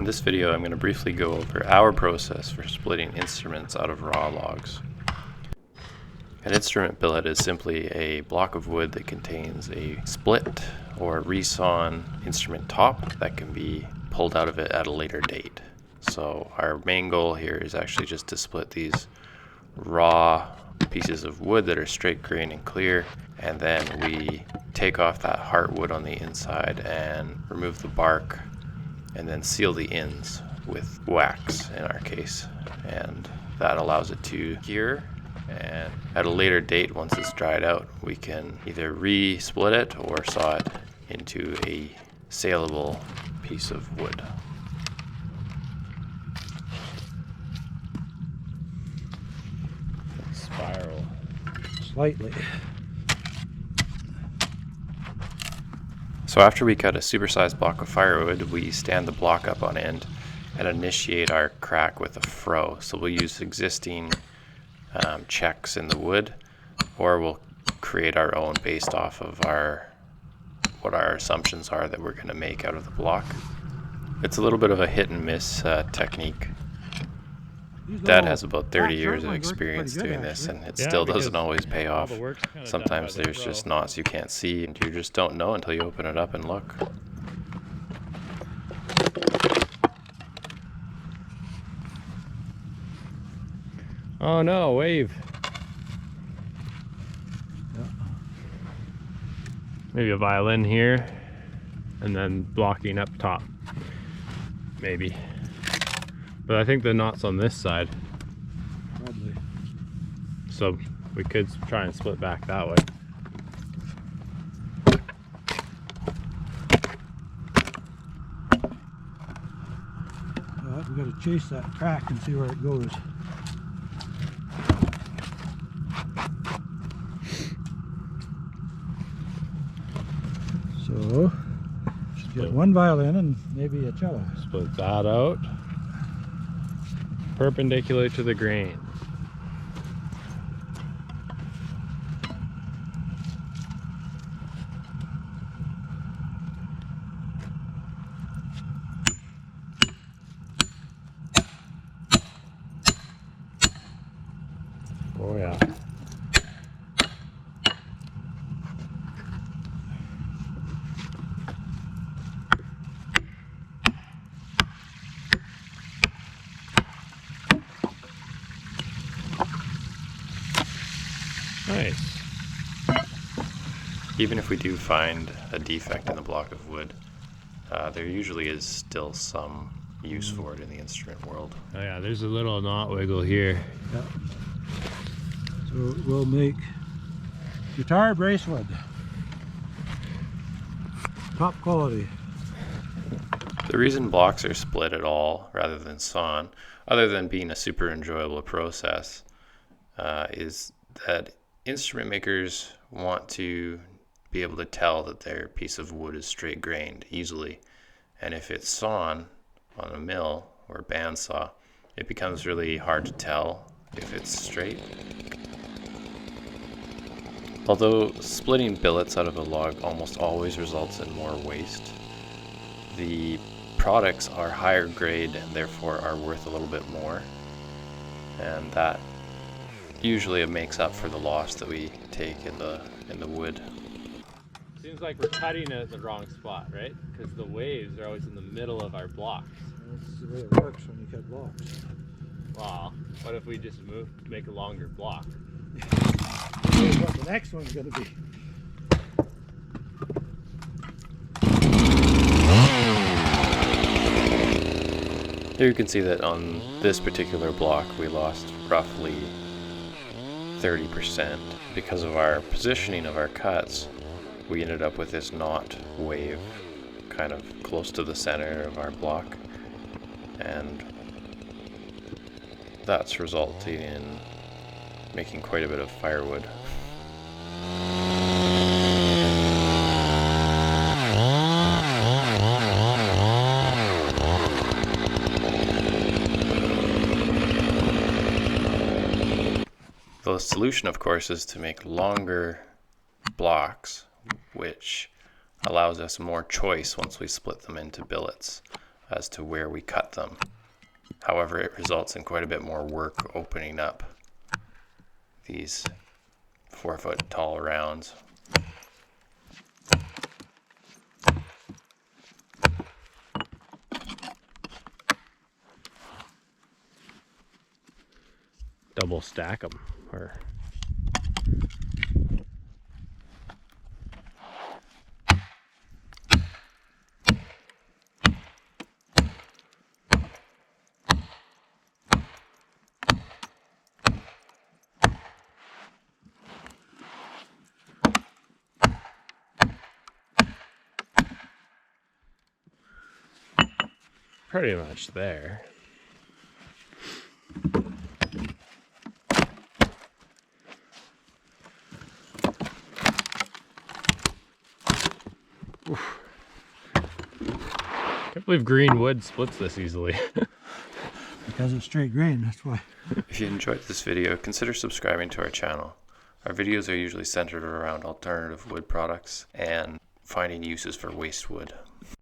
In this video, I'm going to briefly go over our process for splitting instruments out of raw logs. An instrument billet is simply a block of wood that contains a split or resawn instrument top that can be pulled out of it at a later date. So our main goal here is actually just to split these raw pieces of wood that are straight grain and clear, and then we take off that heartwood on the inside and remove the bark and then seal the ends with wax in our case, and that allows it to cure. And at a later date, once it's dried out, we can either re-split it or saw it into a saleable piece of wood. Spiral slightly. So after we cut a supersized block of firewood, we stand the block up on end and initiate our crack with a Froe. So we'll use existing checks in the wood, or we'll create our own based off of what our assumptions are that we're going to make out of the block. It's a little bit of a hit and miss technique. Dad has about 30 years of experience doing this, and it still doesn't always pay off. Sometimes there's just knots you can't see, and you just don't know until you open it up and look. Oh no, wave. Yeah. Maybe a violin here, and then blocking up top. Maybe. But I think the knot's on this side. Probably. So we could try and split back that way. We got to chase that crack and see where it goes. So, should get one violin and maybe a cello. Split that out. Perpendicular to the grain. Oh yeah. Nice. Even if we do find a defect in the block of wood, there usually is still some use for it in the instrument world. Oh yeah, there's a little knot wiggle here. Yep. So we'll make guitar bracewood. Top quality. The reason blocks are split at all rather than sawn, other than being a super enjoyable process, is that instrument makers want to be able to tell that their piece of wood is straight grained easily. And if it's sawn on a mill or a bandsaw, it becomes really hard to tell if it's straight. Although splitting billets out of a log almost always results in more waste, the products are higher grade and therefore are worth a little bit more. And that usually it makes up for the loss that we take in the wood. Seems like we're cutting it at the wrong spot, right? Because the waves are always in the middle of our blocks. That's the way it works when you cut blocks. Wow. What if we just make a longer block? Here's what the next one's going to be. Here you can see that on this particular block we lost roughly 30% because of our positioning of our cuts. We ended up with this knot wave kind of close to the center of our block, and that's resulting in making quite a bit of firewood. The solution, of course, is to make longer blocks, which allows us more choice once we split them into billets. as to where we cut them. However, it results in quite a bit more work opening up these 4-foot tall rounds. Double stack them, or pretty much there. Oof. Can't believe green wood splits this easily. Because it's straight grain, that's why. If you enjoyed this video, consider subscribing to our channel. Our videos are usually centered around alternative wood products and finding uses for waste wood.